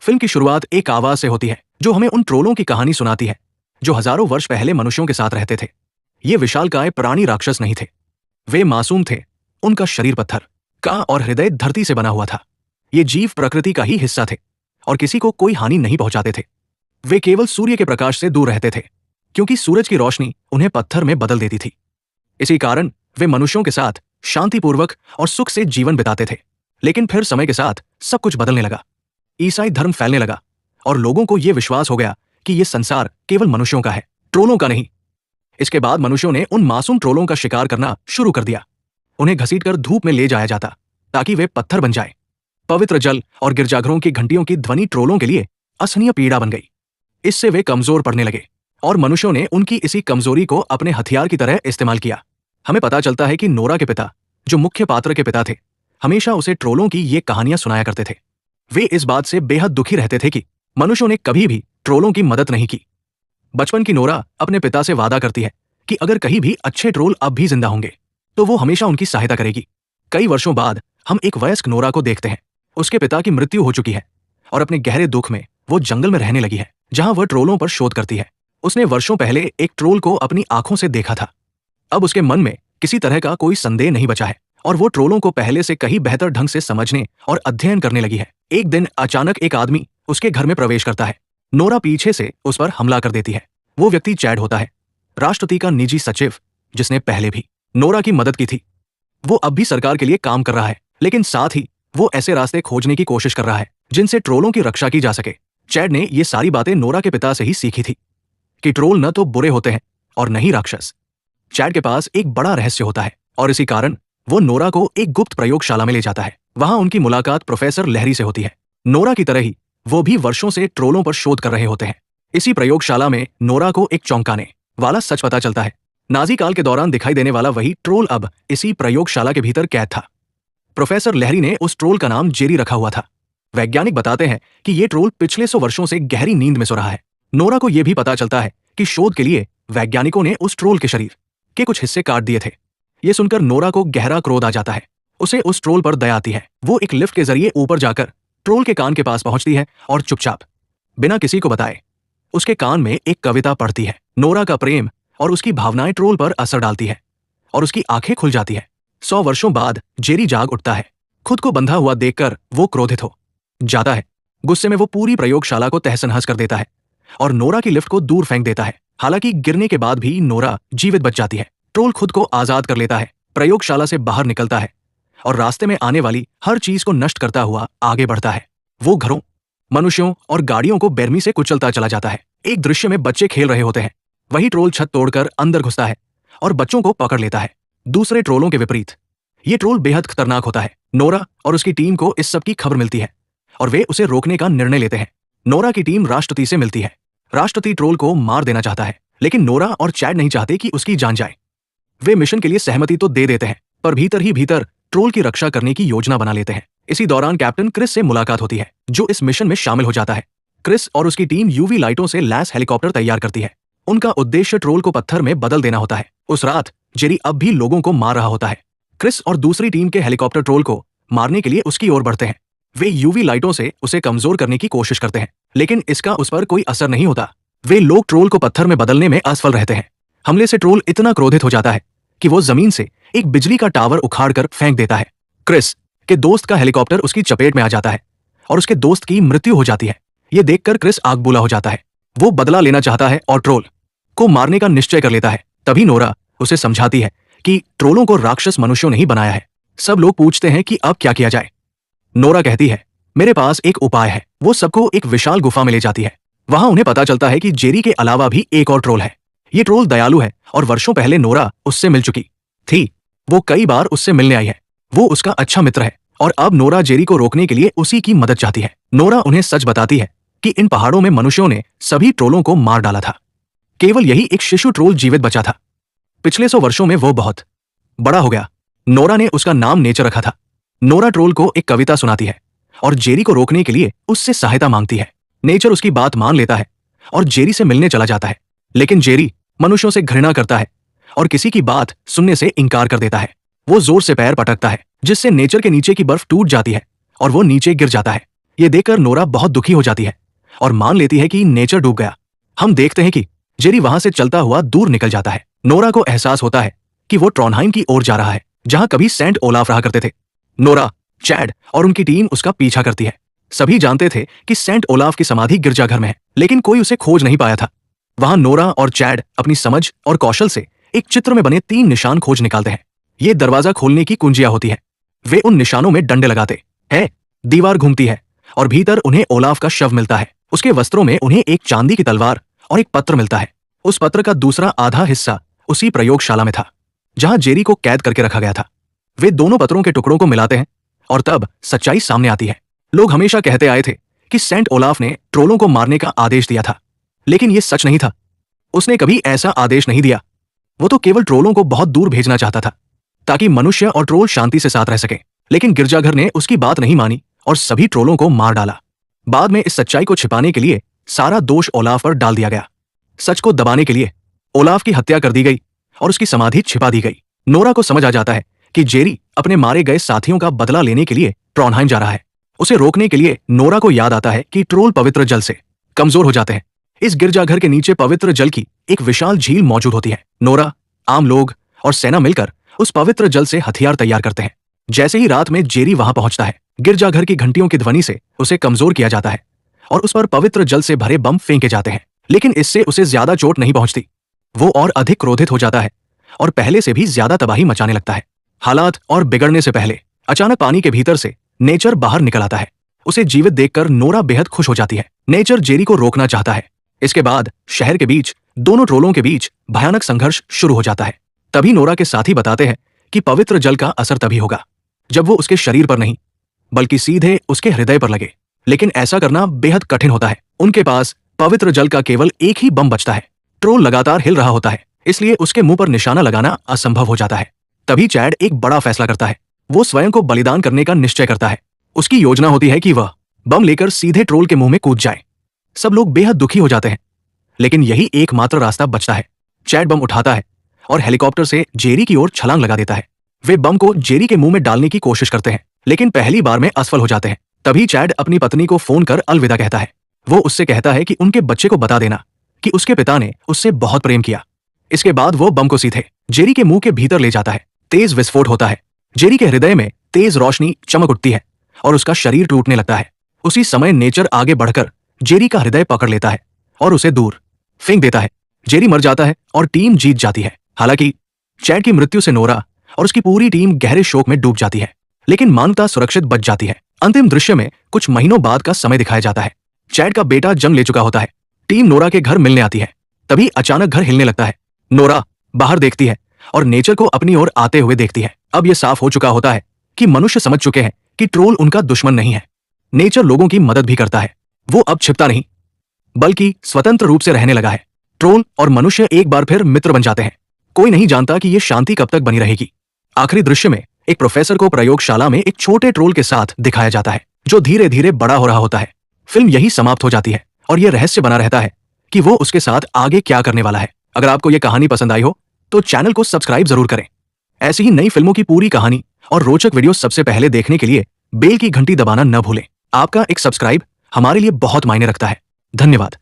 Film की शुरुआत एक आवाज से होती है जो हमें उन ट्रोलों की कहानी सुनाती है जो हजारों वर्ष पहले मनुष्यों के साथ रहते थे। ये विशालकाय प्राणी राक्षस नहीं थे। वे मासूम थे। उनका शरीर पत्थर का और हृदय धरती से बना हुआ था। ये जीव प्रकृति का ही हिस्सा थे और किसी को कोई हानि नहीं पहुंचाते थे। वे केवल सूर्य के प्रकाश से दूर रहते थे क्योंकि सूरज की रोशनी उन्हें पत्थर में बदल देती थी। इसी कारण वे मनुष्यों के साथ शांतिपूर्वक और सुख से जीवन बिताते थे। लेकिन फिर समय के साथ सब कुछ बदलने लगा। ईसाई धर्म फैलने लगा और लोगों को यह विश्वास हो गया कि यह संसार केवल मनुष्यों का है, ट्रोलों का नहीं। इसके बाद मनुष्यों ने उन मासूम ट्रोलों का शिकार करना शुरू कर दिया। उन्हें घसीटकर धूप में ले जाया जाता ताकि वे पत्थर बन जाएं। पवित्र जल और गिरजाघरों की घंटियों की ध्वनि ट्रोलों के लिए असहनीय पीड़ा बन गई। इससे वे कमजोर पड़ने लगे और मनुष्यों ने उनकी इसी कमजोरी को अपने हथियार की तरह इस्तेमाल किया। हमें पता चलता है कि नोरा के पिता, जो मुख्य पात्र के पिता थे, हमेशा उसे ट्रोलों की ये कहानियां सुनाया करते थे। वे इस बात से बेहद दुखी रहते थे कि मनुष्यों ने कभी भी ट्रोलों की मदद नहीं की। बचपन की नोरा अपने पिता से वादा करती है कि अगर कहीं भी अच्छे ट्रोल अब भी जिंदा होंगे तो वो हमेशा उनकी सहायता करेगी। कई वर्षों बाद हम एक वयस्क नोरा को देखते हैं। उसके पिता की मृत्यु हो चुकी है और अपने गहरे दुख में वो जंगल में रहने लगी है जहां वह ट्रोलों पर शोध करती है। उसने वर्षों पहले एक ट्रोल को अपनी आंखों से देखा था। अब उसके मन में किसी तरह का कोई संदेह नहीं बचा है और वो ट्रोलों को पहले से कहीं बेहतर ढंग से समझने और अध्ययन करने लगी है। एक दिन अचानक एक आदमी उसके घर में प्रवेश करता है। नोरा पीछे से उस पर हमला कर देती है। वो व्यक्ति चैड होता है, राष्ट्रपति का निजी सचिव, जिसने पहले भी नोरा की मदद की थी। वो अब भी सरकार के लिए काम कर रहा है, लेकिन साथ ही वो ऐसे रास्ते खोजने की कोशिश कर रहा है जिनसे ट्रोलों की रक्षा की जा सके। चैड ने ये सारी बातें नोरा के पिता से ही सीखी थी कि ट्रोल न तो बुरे होते हैं और न ही राक्षस। चैड के पास एक बड़ा रहस्य होता है और इसी कारण वो नोरा को एक गुप्त प्रयोगशाला में ले जाता है। वहां उनकी मुलाकात प्रोफेसर लहरी से होती है। नोरा की तरह ही वो भी वर्षों से ट्रोलों पर शोध कर रहे होते हैं। इसी प्रयोगशाला में नोरा को एक चौंकाने वाला सच पता चलता है। नाजी काल के दौरान दिखाई देने वाला वही ट्रोल अब इसी प्रयोगशाला के भीतर कैद था। प्रोफेसर लहरी ने उस ट्रोल का नाम जेरी रखा हुआ था। वैज्ञानिक बताते हैं कि ये ट्रोल पिछले 100 वर्षों से गहरी नींद में सो रहा है। नोरा को यह भी पता चलता है कि शोध के लिए वैज्ञानिकों ने उस ट्रोल के शरीर के कुछ हिस्से काट दिए थे। ये सुनकर नोरा को गहरा क्रोध आ जाता है। उसे उस ट्रोल पर दया आती है। वो एक लिफ्ट के जरिए ऊपर जाकर ट्रोल के कान के पास पहुंचती है और चुपचाप, बिना किसी को बताए, उसके कान में एक कविता पढ़ती है। नोरा का प्रेम और उसकी भावनाएं ट्रोल पर असर डालती है और उसकी आंखें खुल जाती है। 100 वर्षों बाद जेरी जाग उठता है। खुद को बंधा हुआ देखकर वो क्रोधित हो जाता है। गुस्से में वो पूरी प्रयोगशाला को तहस-नहस कर देता है और नोरा की लिफ्ट को दूर फेंक देता है। हालांकि गिरने के बाद भी नोरा जीवित बच जाती है। ट्रोल खुद को आजाद कर लेता है, प्रयोगशाला से बाहर निकलता है और रास्ते में आने वाली हर चीज को नष्ट करता हुआ आगे बढ़ता है। वो घरों, मनुष्यों और गाड़ियों को बेरमी से कुचलता चला जाता है। एक दृश्य में बच्चे खेल रहे होते हैं। वही ट्रोल छत तोड़कर अंदर घुसता है और बच्चों को पकड़ लेता है। दूसरे ट्रोलों के विपरीत ये ट्रोल बेहद खतरनाक होता है। नोरा और उसकी टीम को इस सब की खबर मिलती है और वे उसे रोकने का निर्णय लेते हैं। नोरा की टीम राष्ट्रपति से मिलती है। राष्ट्रपति ट्रोल को मार देना चाहता है, लेकिन नोरा और चैड नहीं चाहते कि उसकी जान जाए। वे मिशन के लिए सहमति तो दे देते हैं, पर भीतर ही भीतर ट्रोल की रक्षा करने की योजना बना लेते हैं। इसी दौरान कैप्टन क्रिस से मुलाकात होती है, जो इस मिशन में शामिल हो जाता है। क्रिस और उसकी टीम यूवी लाइटों से लैस हेलीकॉप्टर तैयार करती है। उनका उद्देश्य ट्रोल को पत्थर में बदल देना होता है। उस रात जेरी अब भी लोगों को मार रहा होता है। क्रिस और दूसरी टीम के हेलीकॉप्टर ट्रोल को मारने के लिए उसकी ओर बढ़ते हैं। वे यूवी लाइटों से उसे कमजोर करने की कोशिश करते हैं, लेकिन इसका उस पर कोई असर नहीं होता। वे लोग ट्रोल को पत्थर में बदलने में असफल रहते हैं। हमले से ट्रोल इतना क्रोधित हो जाता है कि वो जमीन से एक बिजली का टावर उखाड़कर फेंक देता है। क्रिस के दोस्त का हेलीकॉप्टर उसकी चपेट में आ जाता है और उसके दोस्त की मृत्यु हो जाती है। ये देखकर क्रिस आग बुला हो जाता है। वो बदला लेना चाहता है और ट्रोल को मारने का निश्चय कर लेता है। तभी नोरा उसे समझाती है कि ट्रोलों को राक्षस मनुष्यों ने ही बनाया है। सब लोग पूछते हैं कि अब क्या किया जाए। नोरा कहती है, मेरे पास एक उपाय है। वो सबको एक विशाल गुफा में ले जाती है। वहां उन्हें पता चलता है कि जेरी के अलावा भी एक और ट्रोल है। ये ट्रोल दयालु है और वर्षों पहले नोरा उससे मिल चुकी थी। वो कई बार उससे मिलने आई है। वो उसका अच्छा मित्र है और अब नोरा जेरी को रोकने के लिए उसी की मदद चाहती है। नोरा उन्हें सच बताती है कि इन पहाड़ों में मनुष्यों ने सभी ट्रोलों को मार डाला था। केवल यही एक शिशु ट्रोल जीवित बचा था। पिछले 100 वर्षों में वो बहुत बड़ा हो गया। नोरा ने उसका नाम नेचर रखा था। नोरा ट्रोल को एक कविता सुनाती है और जेरी को रोकने के लिए उससे सहायता मांगती है। नेचर उसकी बात मान लेता है और जेरी से मिलने चला जाता है, लेकिन जेरी मनुष्यों से घृणा करता है और किसी की बात सुनने से इनकार कर देता है। वो जोर से पैर पटकता है, जिससे नेचर के नीचे की बर्फ टूट जाती है और वो नीचे गिर जाता है। ये देखकर नोरा बहुत दुखी हो जाती है और मान लेती है कि नेचर डूब गया। हम देखते हैं कि जेरी वहां से चलता हुआ दूर निकल जाता है। नोरा को एहसास होता है कि वो ट्रॉनहाइम की ओर जा रहा है, जहां कभी सेंट ओलाफ रहा करते थे। नोरा, चैड और उनकी टीम उसका पीछा करती है। सभी जानते थे कि सेंट ओलाफ की समाधि गिरजाघर में है, लेकिन कोई उसे खोज नहीं पाया था। वहां नोरा और चैड अपनी समझ और कौशल से एक चित्र में बने 3 निशान खोज निकालते हैं। ये दरवाजा खोलने की कुंजियां होती है। वे उन निशानों में डंडे लगाते हैं। दीवार घूमती है और भीतर उन्हें ओलाफ का शव मिलता है। उसके वस्त्रों में उन्हें एक चांदी की तलवार और एक पत्र मिलता है। उस पत्र का दूसरा आधा हिस्सा उसी प्रयोगशाला में था जहां जेरी को कैद करके रखा गया था। वे दोनों पत्रों के टुकड़ों को मिलाते हैं और तब सच्चाई सामने आती है। लोग हमेशा कहते आए थे कि सेंट ओलाफ ने ट्रोलों को मारने का आदेश दिया था, लेकिन यह सच नहीं था। उसने कभी ऐसा आदेश नहीं दिया। वो तो केवल ट्रोलों को बहुत दूर भेजना चाहता था ताकि मनुष्य और ट्रोल शांति से साथ रह सके। लेकिन गिरजाघर ने उसकी बात नहीं मानी और सभी ट्रोलों को मार डाला। बाद में इस सच्चाई को छिपाने के लिए सारा दोष ओलाफ पर डाल दिया गया। सच को दबाने के लिए ओलाफ की हत्या कर दी गई और उसकी समाधि छिपा दी गई। नोरा को समझ आ जाता है कि जेरी अपने मारे गए साथियों का बदला लेने के लिए ट्रॉनहाइम जा रहा है। उसे रोकने के लिए नोरा को याद आता है कि ट्रोल पवित्र जल से कमजोर हो जाते हैं। इस गिरजाघर के नीचे पवित्र जल की एक विशाल झील मौजूद होती है। नोरा, आम लोग और सेना मिलकर उस पवित्र जल से हथियार तैयार करते हैं। जैसे ही रात में जेरी वहां पहुंचता है, गिरजाघर की घंटियों की ध्वनि से उसे कमजोर किया जाता है और उस पर पवित्र जल से भरे बम फेंके जाते हैं। लेकिन इससे उसे ज्यादा चोट नहीं पहुंचती। वो और अधिक क्रोधित हो जाता है और पहले से भी ज्यादा तबाही मचाने लगता है। हालात और बिगड़ने से पहले अचानक पानी के भीतर से नेचर बाहर निकल आता है। उसे जीवित देखकर नोरा बेहद खुश हो जाती है। नेचर जेरी को रोकना चाहता है। इसके बाद शहर के बीच दोनों ट्रोलों के बीच भयानक संघर्ष शुरू हो जाता है। तभी नोरा के साथी बताते हैं कि पवित्र जल का असर तभी होगा जब वो उसके शरीर पर नहीं बल्कि सीधे उसके हृदय पर लगे। लेकिन ऐसा करना बेहद कठिन होता है। उनके पास पवित्र जल का केवल एक ही बम बचता है। ट्रोल लगातार हिल रहा होता है, इसलिए उसके मुंह पर निशाना लगाना असंभव हो जाता है। तभी चैड एक बड़ा फैसला करता है। वो स्वयं को बलिदान करने का निश्चय करता है। उसकी योजना होती है कि वह बम लेकर सीधे ट्रोल के मुंह में कूद जाए। सब लोग बेहद दुखी हो जाते हैं, लेकिन यही एकमात्र रास्ता बचता है। चैड बम उठाता है और हेलीकॉप्टर से जेरी की ओर छलांग लगा देता है। वे बम को जेरी के मुंह में डालने की कोशिश करते हैं, लेकिन पहली बार में असफल हो जाते हैं। तभी चैड अपनी पत्नी को फोन कर अलविदा कहता है। वो उससे कहता है कि उनके बच्चे को बता देना कि उसके पिता ने उससे बहुत प्रेम किया। इसके बाद वो बम को सीधे जेरी के मुंह के भीतर ले जाता है। तेज विस्फोट होता है। जेरी के हृदय में तेज रोशनी चमक उठती है और उसका शरीर टूटने लगता है। उसी समय नेचर आगे बढ़कर जेरी का हृदय पकड़ लेता है और उसे दूर फेंक देता है। जेरी मर जाता है और टीम जीत जाती है। हालांकि चैड की मृत्यु से नोरा और उसकी पूरी टीम गहरे शोक में डूब जाती है, लेकिन मानवता सुरक्षित बच जाती है। अंतिम दृश्य में कुछ महीनों बाद का समय दिखाया जाता है। चैड का बेटा जंग ले चुका होता है। टीम नोरा के घर मिलने आती है। तभी अचानक घर हिलने लगता है। नोरा बाहर देखती है और नेचर को अपनी ओर आते हुए देखती है। अब यह साफ हो चुका होता है कि मनुष्य समझ चुके हैं कि ट्रोल उनका दुश्मन नहीं है। नेचर लोगों की मदद भी करता है। वो अब छिपता नहीं बल्कि स्वतंत्र रूप से रहने लगा है। ट्रोल और मनुष्य एक बार फिर मित्र बन जाते हैं। कोई नहीं जानता कि यह शांति कब तक बनी रहेगी। आखिरी दृश्य में एक प्रोफेसर को प्रयोगशाला में एक छोटे ट्रोल के साथ दिखाया जाता है, जो धीरे धीरे बड़ा हो रहा होता है। फिल्म यही समाप्त हो जाती है और यह रहस्य बना रहता है कि वो उसके साथ आगे क्या करने वाला है। अगर आपको यह कहानी पसंद आई हो तो चैनल को सब्सक्राइब जरूर करें। ऐसी ही नई फिल्मों की पूरी कहानी और रोचक वीडियो सबसे पहले देखने के लिए बेल की घंटी दबाना न भूलें। आपका एक सब्सक्राइब हमारे लिए बहुत मायने रखता है। धन्यवाद।